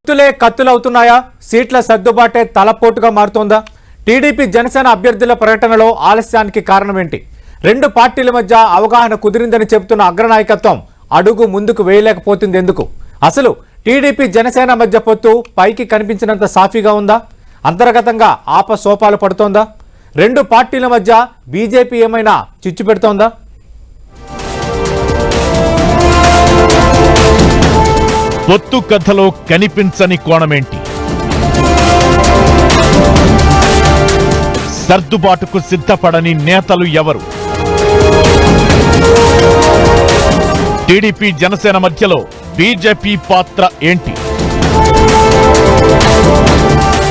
పొత్తులే కత్తులవుతున్నాయా? సీట్ల సర్దుబాటే తలపోటుగా మారుతోందా? టీడీపీ జనసేన అభ్యర్థుల ప్రకటనలో ఆలస్యానికి కారణమేంటి? రెండు పార్టీల మధ్య అవగాహన కుదిరిందని చెబుతున్న అగ్రనాయకత్వం అడుగు ముందుకు వేయలేకపోతుంది ఎందుకు? అసలు టీడీపీ జనసేన మధ్య పొత్తు పైకి కనిపించినంత సాఫీగా ఉందా? అంతర్గతంగా ఆపసోపాలు పడుతోందా? రెండు పార్టీల మధ్య బీజేపీ ఏమైనా చిచ్చు పెడుతోందా? పొత్తు కథలో కనిపించని కోణమేంటి? సర్దుబాటుకు సిద్ధపడని నేతలు ఎవరు? టీడీపీ జనసేన మధ్యలో బీజేపీ పాత్ర ఏంటి?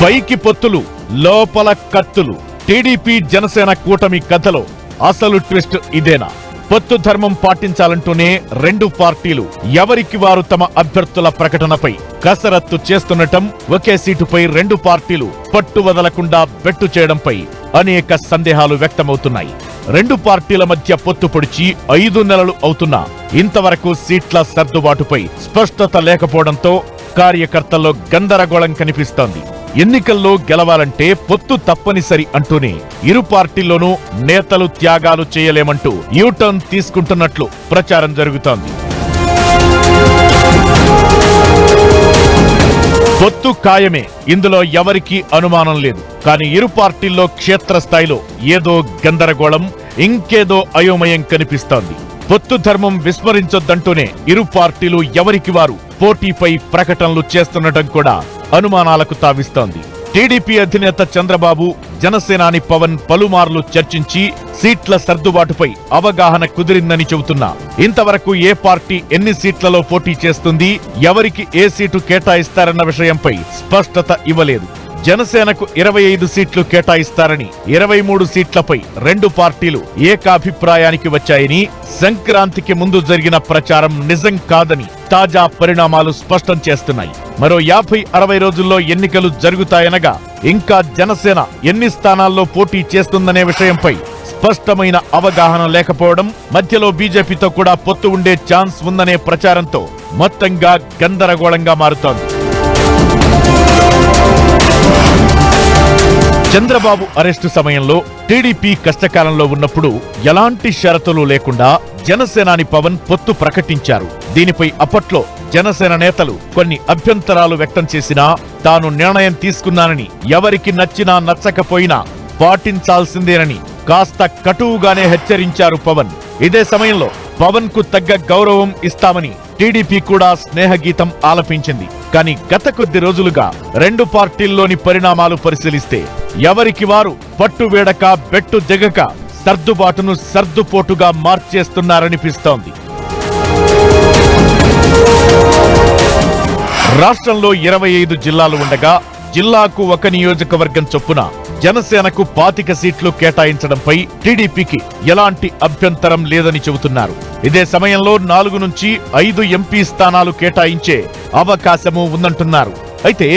పైకి పొత్తులు, లోపల కత్తులు. టీడీపీ జనసేన కూటమి కథలో అసలు ట్విస్ట్ ఇదేనా? పొత్తు ధర్మం పాటించాలంటూనే రెండు పార్టీలు ఎవరికి వారు తమ అభ్యర్థుల ప్రకటనపై కసరత్తు చేస్తుండటం, ఒకే సీటుపై రెండు పార్టీలు పట్టు వదలకుండా బెట్టు చేయడంపై అనేక సందేహాలు వ్యక్తమవుతున్నాయి. రెండు పార్టీల మధ్య పొత్తు పొడిచి 5 నెలలు అవుతున్నా ఇంతవరకు సీట్ల సర్దుబాటుపై స్పష్టత లేకపోవడంతో కార్యకర్తల్లో గందరగోళం కనిపిస్తోంది. ఎన్నికల్లో గెలవాలంటే పొత్తు తప్పనిసరి అంటూనే ఇరు పార్టీల్లోనూ నేతలు త్యాగాలు చేయలేమంటూ యూటర్న్ తీసుకుంటున్నట్లు ప్రచారం జరుగుతోంది. పొత్తు ఖాయమే, ఇందులో ఎవరికీ అనుమానం లేదు. కానీ ఇరు పార్టీల్లో క్షేత్రస్థాయిలో ఏదో గందరగోళం, ఇంకేదో అయోమయం కనిపిస్తోంది. పొత్తు ధర్మం విస్మరించొద్దంటూనే ఇరు పార్టీలు ఎవరికి వారు పోటీపై ప్రకటనలు చేస్తుండటం కూడా అనుమానాలకు తావిస్తోంది. టీడీపీ అధినేత చంద్రబాబు, జనసేనాని పవన్ పలుమార్లు చర్చించి సీట్ల సర్దుబాటుపై అవగాహన కుదిరిందని చెబుతున్నా ఇంతవరకు ఏ పార్టీ ఎన్ని సీట్లలో పోటీ చేస్తుంది, ఎవరికి ఏ సీటు కేటాయిస్తారన్న విషయంపై స్పష్టత ఇవ్వలేదు. జనసేనకు 25 సీట్లు కేటాయిస్తారని 23 సీట్లపై రెండు పార్టీలు ఏకాభిప్రాయానికి వచ్చాయని, సంక్రాంతికి ముందు జరిగిన ప్రచారం నిజం కాదని తాజా పరిణామాలు స్పష్టం చేస్తున్నాయి. మరో 50-60 రోజుల్లో ఎన్నికలు జరుగుతాయనగా ఇంకా జనసేన ఎన్ని స్థానాల్లో పోటీ చేస్తుందనే విషయంపై స్పష్టమైన అవగాహన లేకపోవడం, మధ్యలో బీజేపీతో కూడా పొత్తు ఉండే ఛాన్స్ ఉందనే ప్రచారంతో మొత్తంగా గందరగోళంగా మారుతోంది. చంద్రబాబు అరెస్టు సమయంలో టీడీపీ కష్టకాలంలో ఉన్నప్పుడు ఎలాంటి షరతులు లేకుండా జనసేనాని పవన్ పొత్తు ప్రకటించారు. దీనిపై అప్పట్లో జనసేన నేతలు కొన్ని అభ్యంతరాలు వ్యక్తం చేసినా తాను నిర్ణయం తీసుకున్నానని, ఎవరికి నచ్చినా నచ్చకపోయినా పాటించాల్సిందేనని కాస్త కటువుగానే హెచ్చరించారు పవన్. ఇదే సమయంలో పవన్ కు తగ్గ గౌరవం ఇస్తామని టీడీపీ కూడా స్నేహగీతం ఆలపించింది. కానీ గత కొద్ది రోజులుగా రెండు పార్టీల్లోని పరిణామాలు పరిశీలిస్తే ఎవరికి వారు పట్టు వేడక బెట్టు దిగక సర్దుబాటును సర్దుపోటుగా మార్చేస్తున్నారనిపిస్తోంది. రాష్ట్రంలో 25 జిల్లాలు ఉండగా జిల్లాకు ఒక నియోజకవర్గం చొప్పున జనసేనకు 25 సీట్లు కేటాయించడంపై టీడీపీకి ఎలాంటి అభ్యంతరం లేదని చెబుతున్నారు. ఇదే సమయంలో 4 నుంచి 5 ఎంపీ స్థానాలు కేటాయించే అవకాశము ఉందంటున్నారు. అయితే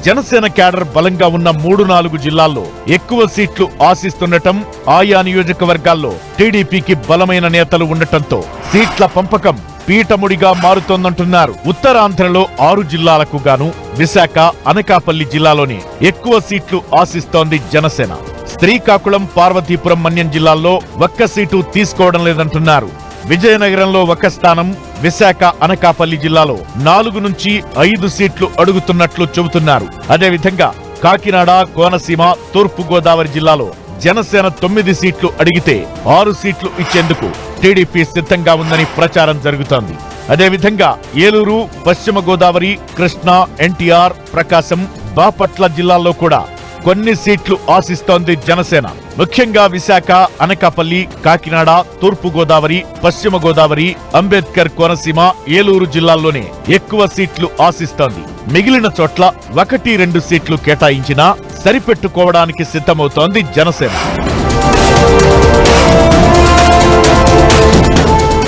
జనసేన క్యాడర్ బలంగా ఉన్న 3-4 జిల్లాల్లో ఎక్కువ సీట్లు ఆశిస్తుండటం, ఆయా నియోజకవర్గాల్లో టీడీపీకి బలమైన నేతలు ఉండటంతో సీట్ల పంపకం పీఠముడిగా మారుతోందంటున్నారు. ఉత్తరాంధ్రలో 6 జిల్లాలకు గాను విశాఖ, అనకాపల్లి జిల్లాలోనే ఎక్కువ సీట్లు ఆశిస్తోంది జనసేన. శ్రీకాకుళం, పార్వతీపురం, మన్యం జిల్లాల్లో ఒక్క సీటు తీసుకోవడం లేదంటున్నారు. విజయనగరంలో 1 స్థానం, విశాఖ, అనకాపల్లి జిల్లాలో 4 నుంచి 5 సీట్లు అడుగుతున్నట్లు చెబుతున్నారు. అదేవిధంగా కాకినాడ, కోనసీమ, తూర్పు గోదావరి జిల్లాలో జనసేన 9 సీట్లు అడిగితే 6 సీట్లు ఇచ్చేందుకు టీడీపీ సిద్ధంగా ఉందని ప్రచారం జరుగుతోంది. అదేవిధంగా ఏలూరు, పశ్చిమ గోదావరి, కృష్ణా, ఎన్టీఆర్, ప్రకాశం, బాపట్ల జిల్లాల్లో కూడా కొన్ని సీట్లు ఆశిస్తోంది జనసేన. ముఖ్యంగా విశాఖ, అనకాపల్లి, కాకినాడ, తూర్పు గోదావరి, పశ్చిమ గోదావరి, అంబేద్కర్ కోనసీమ, ఏలూరు జిల్లాల్లోనే ఎక్కువ సీట్లు ఆశిస్తోంది. మిగిలిన చోట్ల 1-2 సీట్లు కేటాయించినా సరిపెట్టుకోవడానికి సిద్ధమవుతోంది జనసేన.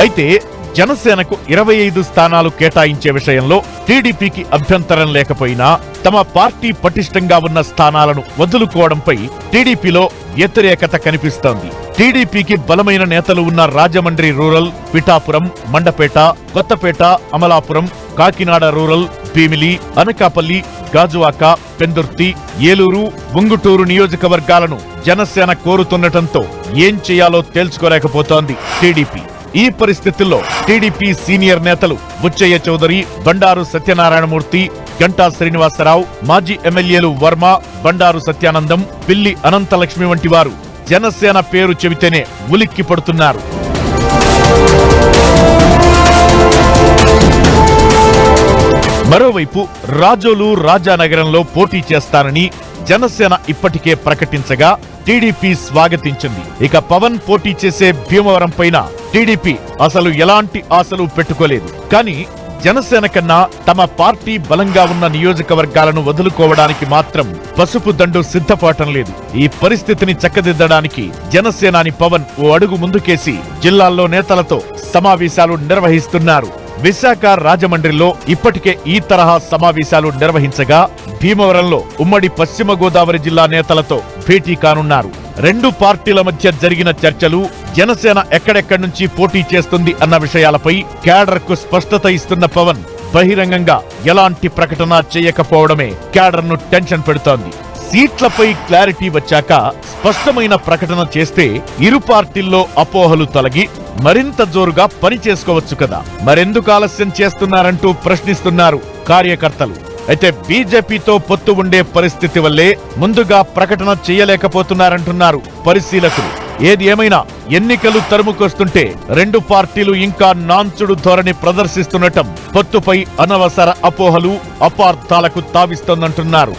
అయితే జనసేనకు 25 స్థానాలు కేటాయించే విషయంలో టీడీపీకి అభ్యంతరం లేకపోయినా తమ పార్టీ పటిష్టంగా ఉన్న స్థానాలను వదులుకోవడంపై టీడీపీలో వ్యతిరేకత కనిపిస్తోంది. టీడీపీకి బలమైన నేతలు ఉన్న రాజమండ్రి రూరల్, పిఠాపురం, మండపేట, కొత్తపేట, అమలాపురం, కాకినాడ రూరల్, భీమిలి, అనకాపల్లి, గాజువాక, పెందుర్తి, ఏలూరు, ఉంగుటూరు నియోజకవర్గాలను జనసేన కోరుతుండటంతో ఏం చేయాలో తేల్చుకోలేకపోతోంది టీడీపీ. ఈ పరిస్థితుల్లో టీడీపీ సీనియర్ నేతలు బుచ్చయ్య చౌదరి, బండారు సత్యనారాయణమూర్తి, గంటా శ్రీనివాసరావు, మాజీ ఎమ్మెల్యేలు వర్మ, బండారు సత్యానందం, పిల్లి అనంతలక్ష్మి వంటి వారు జనసేన పేరు చెబితేనే ఉలిక్కి పడుతున్నారు. మరోవైపు రాజోలు, రాజానగరంలో పోటీ చేస్తానని జనసేన ఇప్పటికే ప్రకటించగా టీడీపీ స్వాగతించింది. ఇక పవన్ పోటీ చేసే భీమవరం పైన టీడీపీ అసలు ఎలాంటి ఆశలు పెట్టుకోలేదు. కానీ జనసేన కన్నా తమ పార్టీ బలంగా ఉన్న నియోజకవర్గాలను వదులుకోవడానికి మాత్రం పసుపు దండు సిద్ధపడటం లేదు. ఈ పరిస్థితిని చక్కదిద్దడానికి జనసేనాని పవన్ ఓ అడుగు ముందుకేసి జిల్లాల్లో నేతలతో సమావేశాలు నిర్వహిస్తున్నారు. విశాఖ, రాజమండ్రిలో ఇప్పటికే ఈ తరహా సమావేశాలు నిర్వహించగా భీమవరంలో ఉమ్మడి పశ్చిమ గోదావరి జిల్లా నేతలతో భేటీ కానున్నారు. రెండు పార్టీల మధ్య జరిగిన చర్చలు, జనసేన ఎక్కడెక్కడి నుంచి పోటీ చేస్తుంది అన్న విషయాలపై క్యాడర్ కు స్పష్టత ఇస్తున్న పవన్ బహిరంగంగా ఎలాంటి ప్రకటన చేయకపోవడమే క్యాడర్ ను టెన్షన్ పెడుతోంది. సీట్లపై క్లారిటీ వచ్చాక స్పష్టమైన ప్రకటన చేస్తే ఇరు పార్టీల్లో అపోహలు తొలగి మరింత జోరుగా పని చేసుకోవచ్చు కదా. మరెందుకు ఆలస్యం చేస్తున్నారంటూ ప్రశ్నిస్తున్నారు కార్యకర్తలు. అయితే బీజేపీతో పొత్తు ఉండే పరిస్థితి వల్లే ముందుగా ప్రకటన చేయలేకపోతున్నారంటున్నారు పరిశీలకులు. ఏది ఏమైనా ఎన్నికలు తరుముకొస్తుంటే రెండు పార్టీలు ఇంకా నాంచుడు ధోరణి ప్రదర్శిస్తుండటం పొత్తుపై అనవసర అపోహలు, అపార్థాలకు తావిస్తోందంటున్నారు.